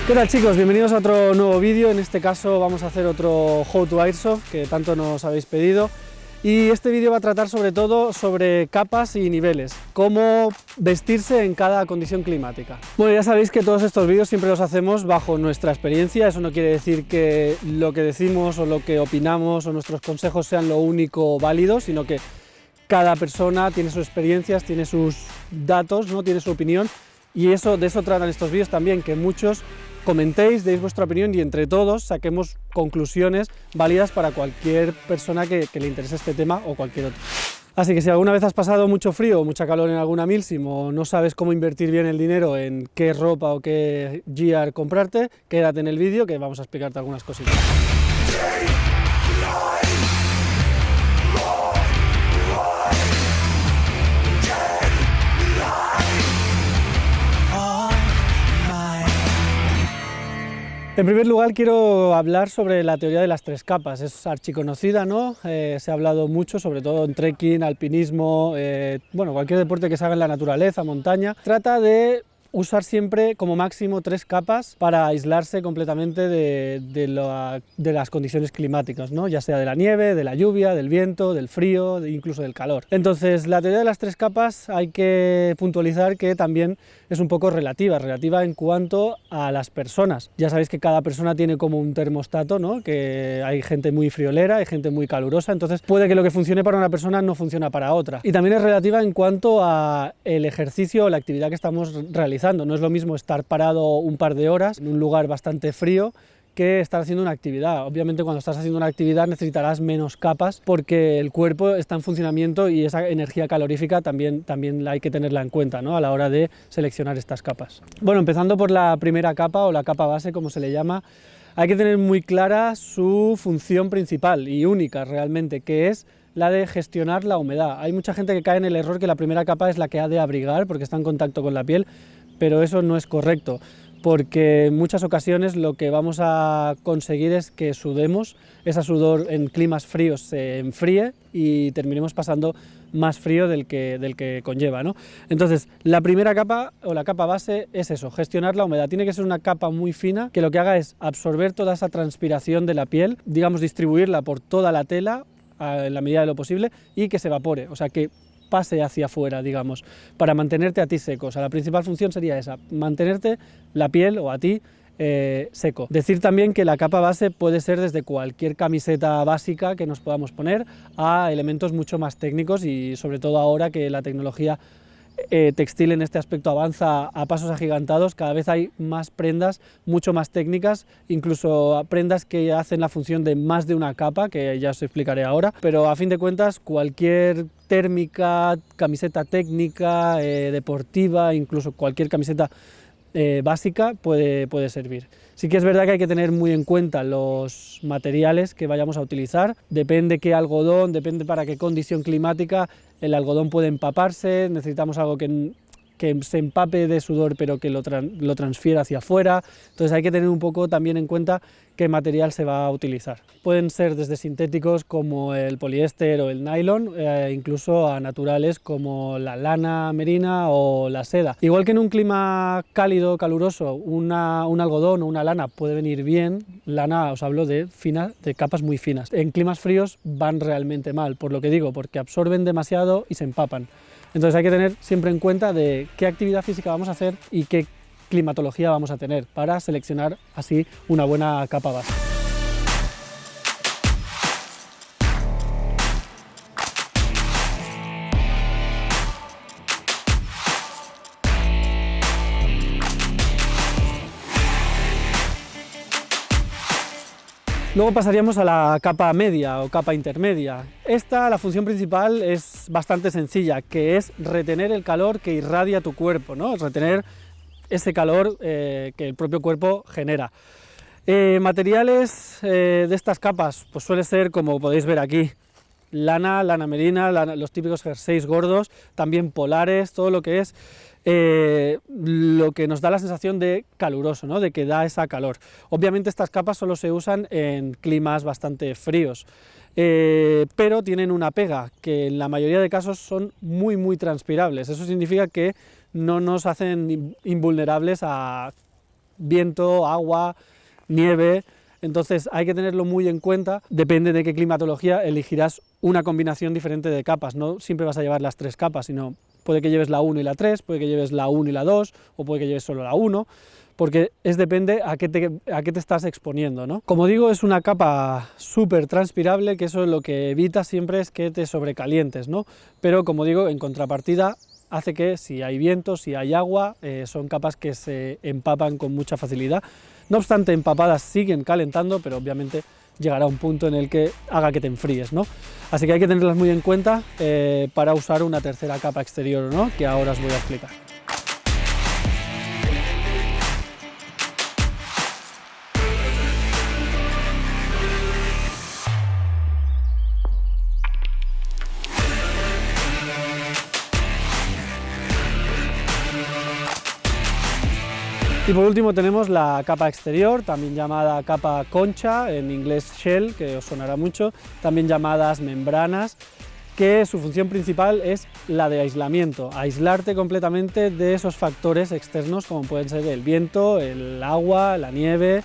¿Qué tal, chicos? Bienvenidos a otro nuevo vídeo. En este caso vamos a hacer otro How to Airsoft que tanto nos habéis pedido, y este vídeo va a tratar sobre todo sobre capas y niveles, cómo vestirse en cada condición climática. Bueno, ya sabéis que todos estos vídeos siempre los hacemos bajo nuestra experiencia. Eso no quiere decir que lo que decimos o lo que opinamos o nuestros consejos sean lo único válido, sino que cada persona tiene sus experiencias, tiene sus datos, ¿no? Tiene su opinión, y de eso tratan estos vídeos también, que muchos comentéis, deis vuestra opinión y entre todos saquemos conclusiones válidas para cualquier persona que le interese este tema o cualquier otro. Así que si alguna vez has pasado mucho frío o mucha calor en alguna milsim o no sabes cómo invertir bien el dinero en qué ropa o qué gear comprarte, quédate en el vídeo que vamos a explicarte algunas cositas. En primer lugar quiero hablar sobre la teoría de las tres capas. Es archiconocida, ¿no? Se ha hablado mucho, sobre todo en trekking, alpinismo, bueno, cualquier deporte que se haga en la naturaleza, montaña. Trata de usar siempre como máximo 3 capas para aislarse completamente de las condiciones climáticas, ¿no? Ya sea de la nieve, de la lluvia, del viento, del frío, incluso del calor. Entonces, la teoría de las 3 capas hay que puntualizar que también es un poco relativa en cuanto a las personas. Ya sabéis que cada persona tiene como un termostato, ¿no? Que hay gente muy friolera, hay gente muy calurosa, entonces puede que lo que funcione para una persona no funciona para otra. Y también es relativa en cuanto a el ejercicio o la actividad que estamos realizando. No es lo mismo estar parado un par de horas en un lugar bastante frío que estar haciendo una actividad. Obviamente cuando estás haciendo una actividad necesitarás menos capas porque el cuerpo está en funcionamiento y esa energía calorífica también hay que tenerla en cuenta, ¿no? A la hora de seleccionar estas capas. Bueno, empezando por la primera capa o la capa base, como se le llama, hay que tener muy clara su función principal y única realmente, que es la de gestionar la humedad. Hay mucha gente que cae en el error que la primera capa es la que ha de abrigar porque está en contacto con la piel, pero eso no es correcto, porque en muchas ocasiones lo que vamos a conseguir es que sudemos, ese sudor en climas fríos se enfríe y terminemos pasando más frío del que conlleva, ¿no? Entonces, la primera capa o la capa base es eso, gestionar la humedad. Tiene que ser una capa muy fina que lo que haga es absorber toda esa transpiración de la piel, digamos distribuirla por toda la tela en la medida de lo posible y que se evapore, o sea que pase hacia afuera, digamos, para mantenerte a ti seco. O sea, la principal función sería esa, mantenerte la piel o a ti seco. Decir también que la capa base puede ser desde cualquier camiseta básica que nos podamos poner a elementos mucho más técnicos y sobre todo ahora que la tecnología textil en este aspecto avanza a pasos agigantados, cada vez hay más prendas mucho más técnicas, incluso prendas que hacen la función de más de una capa, que ya os explicaré ahora, pero a fin de cuentas cualquier térmica, camiseta técnica, deportiva, incluso cualquier camiseta básica puede servir. Sí que es verdad que hay que tener muy en cuenta los materiales que vayamos a utilizar, depende qué algodón, depende para qué condición climática, el algodón puede empaparse, necesitamos algo que se empape de sudor pero que lo transfiera hacia afuera, entonces hay que tener un poco también en cuenta qué material se va a utilizar. Pueden ser desde sintéticos como el poliéster o el nylon, incluso a naturales como la lana merina o la seda. Igual que en un clima cálido, caluroso, un algodón o una lana puede venir bien, lana os hablo de capas muy finas. En climas fríos van realmente mal, por lo que digo, porque absorben demasiado y se empapan. Entonces hay que tener siempre en cuenta de qué actividad física vamos a hacer y qué climatología vamos a tener para seleccionar así una buena capa base. Luego pasaríamos a la capa media o capa intermedia. La función principal es bastante sencilla, que es retener el calor que irradia tu cuerpo, ¿no? Retener ese calor que el propio cuerpo genera. Materiales de estas capas, pues suele ser, como podéis ver aquí, lana, lana merina, los típicos jerseys gordos, también polares, todo lo que es lo que nos da la sensación de caluroso, ¿no? De que da esa calor. Obviamente estas capas solo se usan en climas bastante fríos, pero tienen una pega, que en la mayoría de casos son muy transpirables. Eso significa que no nos hacen invulnerables a viento, agua, nieve. Entonces hay que tenerlo muy en cuenta, depende de qué climatología elegirás una combinación diferente de capas, no siempre vas a llevar las 3 capas, sino puede que lleves la 1 y la 3, puede que lleves la 1 y la 2, o puede que lleves solo la 1, porque depende a qué te estás exponiendo, ¿no? Como digo, es una capa súper transpirable, que eso lo que evita siempre es que te sobrecalientes, ¿no? Pero como digo, en contrapartida, hace que si hay viento, si hay agua, son capas que se empapan con mucha facilidad. No obstante, empapadas siguen calentando, pero obviamente llegará un punto en el que haga que te enfríes, ¿no? Así que hay que tenerlas muy en cuenta para usar una tercera capa exterior, ¿no? Que ahora os voy a explicar. Y por último tenemos la capa exterior, también llamada capa concha, en inglés shell, que os sonará mucho, también llamadas membranas, que su función principal es la de aislamiento, aislarte completamente de esos factores externos como pueden ser el viento, el agua, la nieve.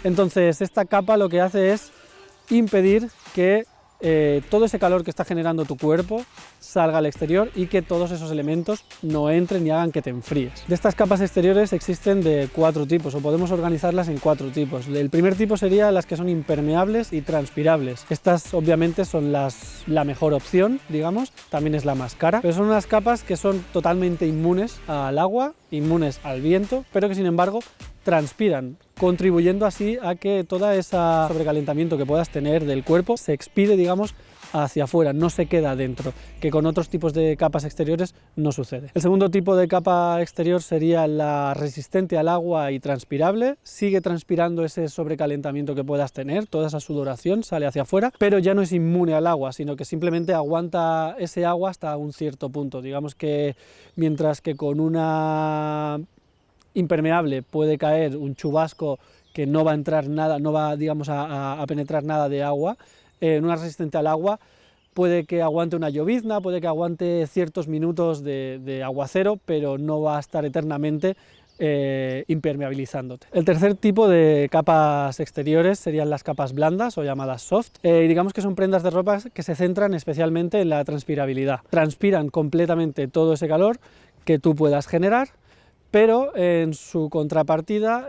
Entonces esta capa lo que hace es impedir que todo ese calor que está generando tu cuerpo salga al exterior y que todos esos elementos no entren y hagan que te enfríes. De estas capas exteriores existen de 4 tipos, o podemos organizarlas en 4 tipos. El primer tipo sería las que son impermeables y transpirables. Estas obviamente son la mejor opción, digamos, también es la más cara, pero son unas capas que son totalmente inmunes al agua, inmunes al viento, pero que sin embargo transpiran, contribuyendo así a que todo ese sobrecalentamiento que puedas tener del cuerpo se expide, digamos, hacia afuera, no se queda dentro, que con otros tipos de capas exteriores no sucede. El segundo tipo de capa exterior sería la resistente al agua y transpirable, sigue transpirando ese sobrecalentamiento que puedas tener, toda esa sudoración sale hacia afuera, pero ya no es inmune al agua, sino que simplemente aguanta ese agua hasta un cierto punto. Digamos que mientras que con una impermeable puede caer un chubasco que no va a entrar nada, no va, digamos, a penetrar nada de agua, en una resistente al agua puede que aguante una llovizna, puede que aguante ciertos minutos de aguacero, pero no va a estar eternamente impermeabilizándote. El tercer tipo de capas exteriores serían las capas blandas o llamadas soft, digamos que son prendas de ropa que se centran especialmente en la transpirabilidad. Transpiran completamente todo ese calor que tú puedas generar, pero en su contrapartida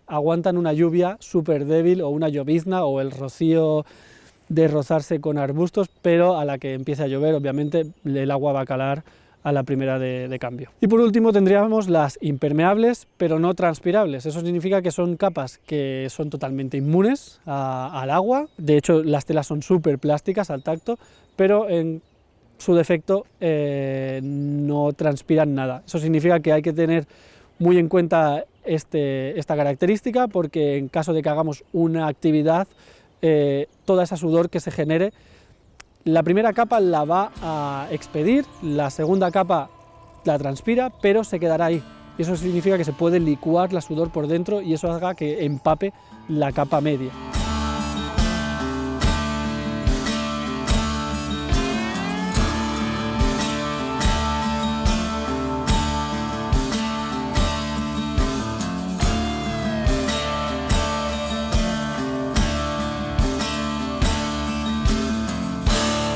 aguantan una lluvia súper débil o una llovizna o el rocío de rozarse con arbustos, pero a la que empiece a llover obviamente el agua va a calar a la primera de cambio. Y por último tendríamos las impermeables pero no transpirables. Eso significa que son capas que son totalmente inmunes al agua, de hecho las telas son súper plásticas al tacto, pero en su defecto no transpiran nada. Eso significa que hay que tener muy en cuenta esta característica, porque en caso de que hagamos una actividad, toda esa sudor que se genere, la primera capa la va a expedir, la segunda capa la transpira, pero se quedará ahí. Y eso significa que se puede licuar la sudor por dentro y eso haga que empape la capa media.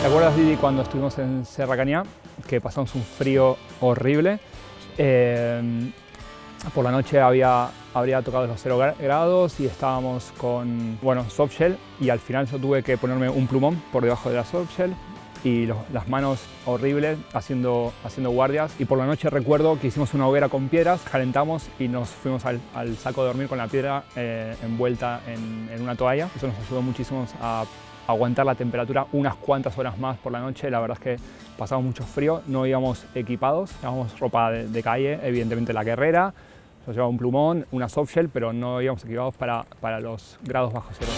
¿Te acuerdas, Didi, cuando estuvimos en Serra Cañá, que pasamos un frío horrible? Por la noche habría tocado los 0 grados y estábamos con, soft shell, y al final yo tuve que ponerme un plumón por debajo de la soft shell y las manos horribles haciendo guardias. Y por la noche recuerdo que hicimos una hoguera con piedras, calentamos y nos fuimos al saco de dormir con la piedra envuelta en una toalla. Eso nos ayudó muchísimo a aguantar la temperatura unas cuantas horas más por la noche. La verdad es que pasamos mucho frío, no íbamos equipados, llevábamos ropa de calle, evidentemente la guerrera, yo llevaba un plumón, una softshell, pero no íbamos equipados para los grados bajo cero.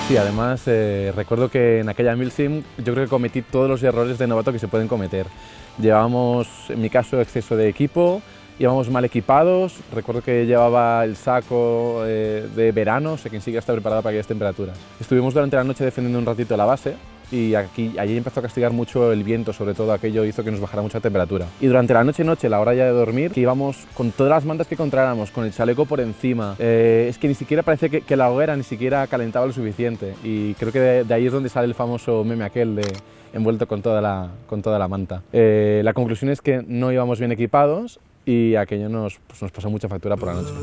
Sí, además recuerdo que en aquella Milsim yo creo que cometí todos los errores de novato que se pueden cometer. Llevábamos, en mi caso, exceso de equipo, íbamos mal equipados, recuerdo que llevaba el saco de verano, o sea que ni siquiera está preparado para aquellas temperaturas. Estuvimos durante la noche defendiendo un ratito la base y allí empezó a castigar mucho el viento, sobre todo aquello hizo que nos bajara mucha temperatura. Y durante la noche, la hora ya de dormir, que íbamos con todas las mantas que encontráramos, con el chaleco por encima, es que ni siquiera parece que la hoguera ni siquiera calentaba lo suficiente y creo que de ahí es donde sale el famoso meme aquel de envuelto con toda la manta. La conclusión es que no íbamos bien equipados y aquello nos pasó mucha factura por la noche.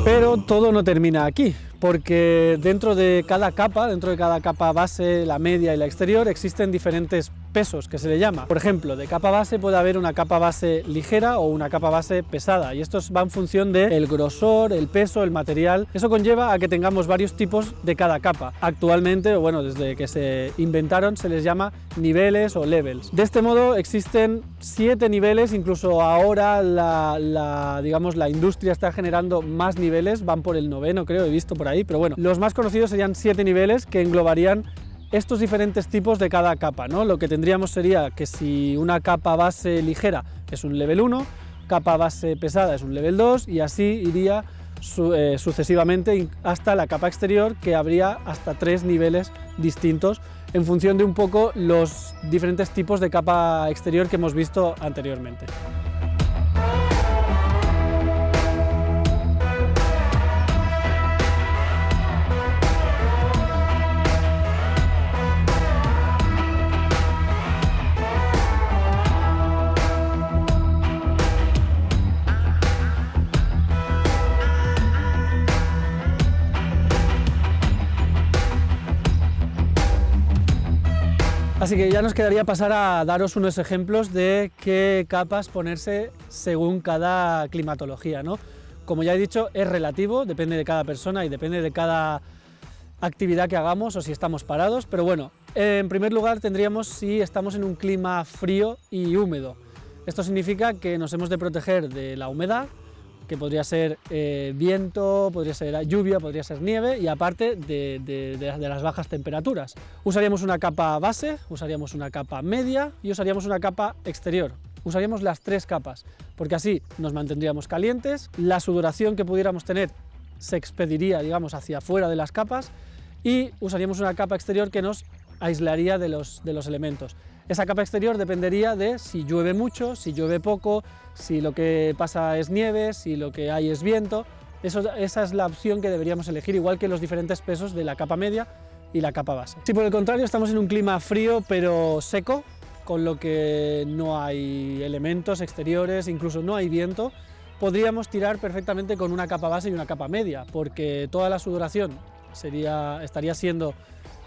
Pero todo no termina aquí, porque dentro de cada capa base, la media y la exterior, existen diferentes pesos, que se le llama. Por ejemplo, de capa base puede haber una capa base ligera o una capa base pesada, y estos va en función del grosor, el peso, el material. Eso conlleva a que tengamos varios tipos de cada capa. Actualmente, bueno, desde que se inventaron, se les llama niveles o levels. De este modo existen 7 niveles, incluso ahora digamos, la industria está generando más niveles, van por el 9º, creo, he visto por ahí, pero bueno, los más conocidos serían 7 niveles que englobarían estos diferentes tipos de cada capa, ¿no? Lo que tendríamos sería que si una capa base ligera es un level 1, capa base pesada es un level 2 y así iría sucesivamente hasta la capa exterior, que habría hasta 3 niveles distintos en función de un poco los diferentes tipos de capa exterior que hemos visto anteriormente. Así que ya nos quedaría pasar a daros unos ejemplos de qué capas ponerse según cada climatología, ¿no? Como ya he dicho, es relativo, depende de cada persona y depende de cada actividad que hagamos o si estamos parados, pero bueno, en primer lugar tendríamos si estamos en un clima frío y húmedo. Esto significa que nos hemos de proteger de la humedad, que podría ser viento, podría ser lluvia, podría ser nieve, y aparte de las bajas temperaturas. Usaríamos una capa base, usaríamos una capa media y usaríamos una capa exterior. Usaríamos las 3 capas, porque así nos mantendríamos calientes, la sudoración que pudiéramos tener se expediría, digamos, hacia afuera de las capas, y usaríamos una capa exterior que nos aislaría de los elementos. Esa capa exterior dependería de si llueve mucho, si llueve poco, si lo que pasa es nieve, si lo que hay es viento. Esa es la opción que deberíamos elegir, igual que los diferentes pesos de la capa media y la capa base. Si por el contrario estamos en un clima frío pero seco, con lo que no hay elementos exteriores, incluso no hay viento, podríamos tirar perfectamente con una capa base y una capa media, porque toda la sudoración estaría siendo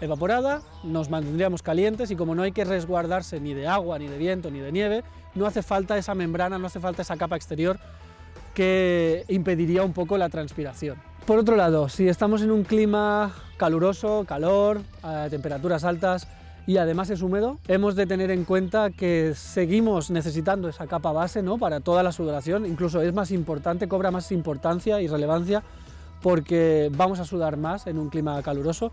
evaporada, nos mantendríamos calientes y como no hay que resguardarse ni de agua, ni de viento, ni de nieve, no hace falta esa membrana, no hace falta esa capa exterior que impediría un poco la transpiración. Por otro lado, si estamos en un clima caluroso, calor, temperaturas altas y además es húmedo, hemos de tener en cuenta que seguimos necesitando esa capa base, ¿no?, para toda la sudoración, incluso es más importante, cobra más importancia y relevancia porque vamos a sudar más en un clima caluroso.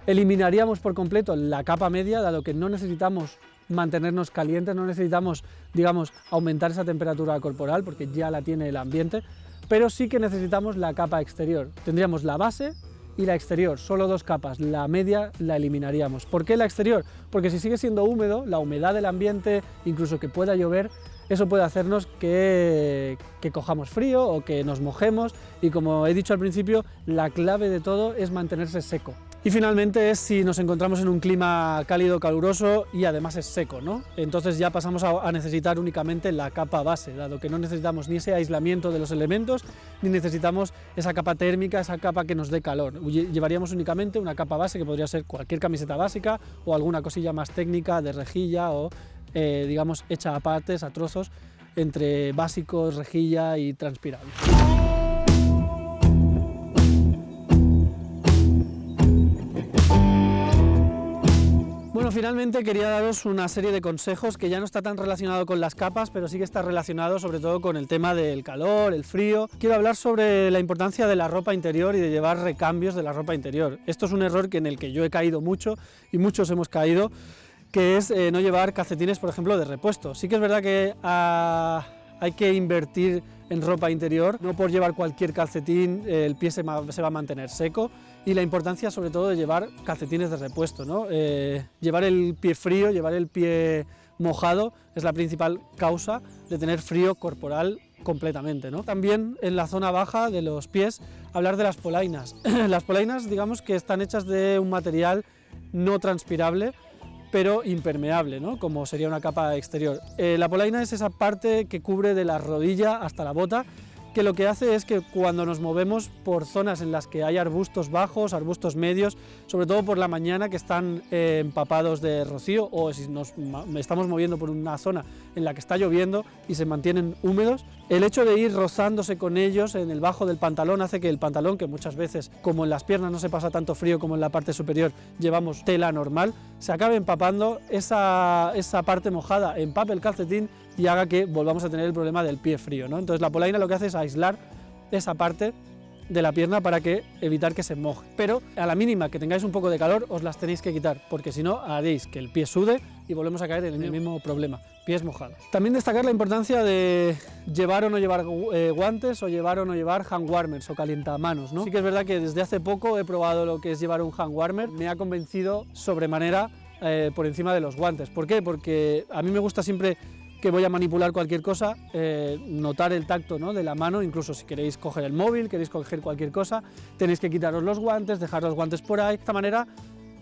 Eliminaríamos por completo la capa media, dado que no necesitamos mantenernos calientes, no necesitamos, digamos, aumentar esa temperatura corporal porque ya la tiene el ambiente, pero sí que necesitamos la capa exterior. Tendríamos la base y la exterior, solo 2 capas, la media la eliminaríamos. ¿Por qué la exterior? Porque si sigue siendo húmedo, la humedad del ambiente, incluso que pueda llover, eso puede hacernos que cojamos frío o que nos mojemos, y como he dicho al principio, la clave de todo es mantenerse seco. Y finalmente es si nos encontramos en un clima cálido, caluroso y además es seco, ¿no? Entonces ya pasamos a necesitar únicamente la capa base, dado que no necesitamos ni ese aislamiento de los elementos, ni necesitamos esa capa térmica, esa capa que nos dé calor. Llevaríamos únicamente una capa base, que podría ser cualquier camiseta básica o alguna cosilla más técnica de rejilla o, digamos, hecha a partes, a trozos, entre básicos, rejilla y transpirable. Bueno, finalmente quería daros una serie de consejos que ya no está tan relacionado con las capas, pero sí que está relacionado sobre todo con el tema del calor, el frío. Quiero hablar sobre la importancia de la ropa interior y de llevar recambios de la ropa interior. Esto es un error en el que yo he caído mucho y muchos hemos caído, que es no llevar calcetines, por ejemplo, de repuesto. Sí que es verdad que hay que invertir en ropa interior, no por llevar cualquier calcetín el pie se va a mantener seco, y la importancia sobre todo de llevar calcetines de repuesto, ¿no? Llevar el pie frío, llevar el pie mojado es la principal causa de tener frío corporal completamente, ¿no? También en la zona baja de los pies, hablar de las polainas. Las polainas, digamos que están hechas de un material no transpirable, pero impermeable, ¿no? Como sería una capa exterior. La polaina es esa parte que cubre de la rodilla hasta la bota, que lo que hace es que cuando nos movemos por zonas en las que hay arbustos bajos, arbustos medios, sobre todo por la mañana que están empapados de rocío, o si nos estamos moviendo por una zona en la que está lloviendo y se mantienen húmedos, el hecho de ir rozándose con ellos en el bajo del pantalón hace que el pantalón, que muchas veces, como en las piernas no se pasa tanto frío como en la parte superior, llevamos tela normal, se acabe empapando, esa parte mojada empape el calcetín y haga que volvamos a tener el problema del pie frío, ¿no? Entonces la polaina lo que hace es aislar esa parte de la pierna para evitar que se moje, pero a la mínima que tengáis un poco de calor os las tenéis que quitar, porque si no haréis que el pie sude y volvemos a caer en el mismo problema, pies mojados. También destacar la importancia de llevar o no llevar guantes, o llevar o no llevar hand warmers o calientamanos, ¿no? Sí que es verdad que desde hace poco he probado lo que es llevar un hand warmer, me ha convencido sobremanera por encima de los guantes. ¿Por qué? Porque a mí me gusta siempre que voy a manipular cualquier cosa, notar el tacto, ¿no?, de la mano, incluso si queréis coger el móvil, queréis coger cualquier cosa, tenéis que quitaros los guantes, dejar los guantes por ahí. De esta manera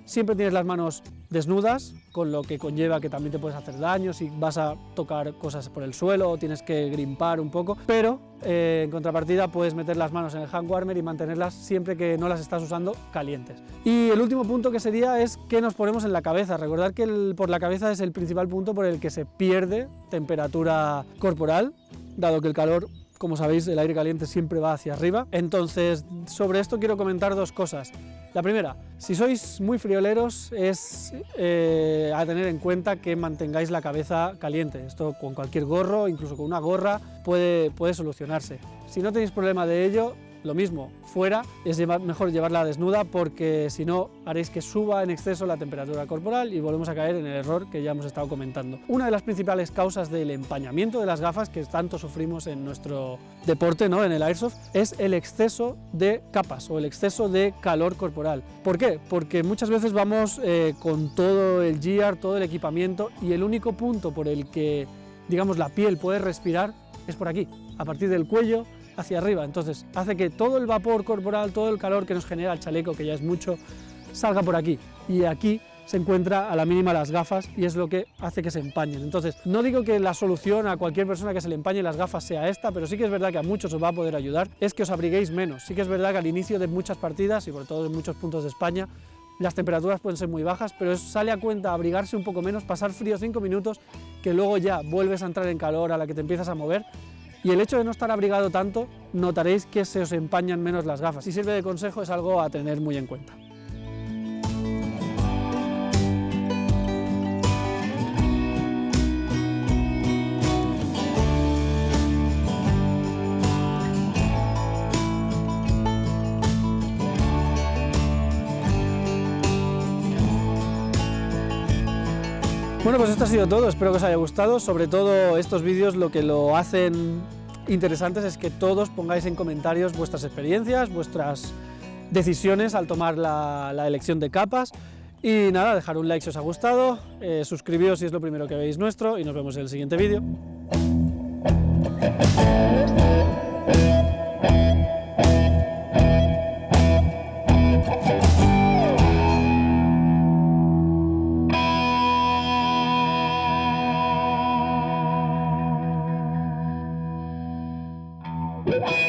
siempre tienes las manos desnudas, con lo que conlleva que también te puedes hacer daño si vas a tocar cosas por el suelo o tienes que grimpar un poco, pero en contrapartida puedes meter las manos en el hand warmer y mantenerlas siempre que no las estás usando calientes. Y el último punto que sería es que nos ponemos en la cabeza. Recordad que por la cabeza es el principal punto por el que se pierde temperatura corporal, dado que el calor, como sabéis, el aire caliente siempre va hacia arriba. Entonces, sobre esto quiero comentar 2 cosas. La primera, si sois muy frioleros, es a tener en cuenta que mantengáis la cabeza caliente. Esto con cualquier gorro, incluso con una gorra, puede solucionarse. Si no tenéis problema de ello, lo mismo, fuera es mejor llevarla desnuda, porque si no haréis que suba en exceso la temperatura corporal y volvemos a caer en el error que ya hemos estado comentando. Una de las principales causas del empañamiento de las gafas que tanto sufrimos en nuestro deporte, ¿no?, en el airsoft, es el exceso de capas o el exceso de calor corporal. ¿Por qué? Porque muchas veces vamos con todo el gear, todo el equipamiento, y el único punto por el que, digamos, la piel puede respirar es por aquí, a partir del cuello hacia arriba. Entonces hace que todo el vapor corporal, todo el calor que nos genera el chaleco, que ya es mucho, salga por aquí, y aquí se encuentra a la mínima las gafas y es lo que hace que se empañen. Entonces no digo que la solución a cualquier persona que se le empañe las gafas sea esta, pero sí que es verdad que a muchos os va a poder ayudar, es que os abriguéis menos. Sí que es verdad que al inicio de muchas partidas, y sobre todo en muchos puntos de España, las temperaturas pueden ser muy bajas, pero sale a cuenta abrigarse un poco menos, pasar frío 5 minutos, que luego ya vuelves a entrar en calor a la que te empiezas a mover. Y el hecho de no estar abrigado tanto, notaréis que se os empañan menos las gafas. Si sirve de consejo, es algo a tener muy en cuenta. Bueno, pues esto ha sido todo, espero que os haya gustado. Sobre todo estos vídeos lo que lo hacen interesantes es que todos pongáis en comentarios vuestras experiencias, vuestras decisiones al tomar la elección de capas. Y nada, dejar un like si os ha gustado, suscribíos si es lo primero que veis nuestro y nos vemos en el siguiente vídeo. Yeah.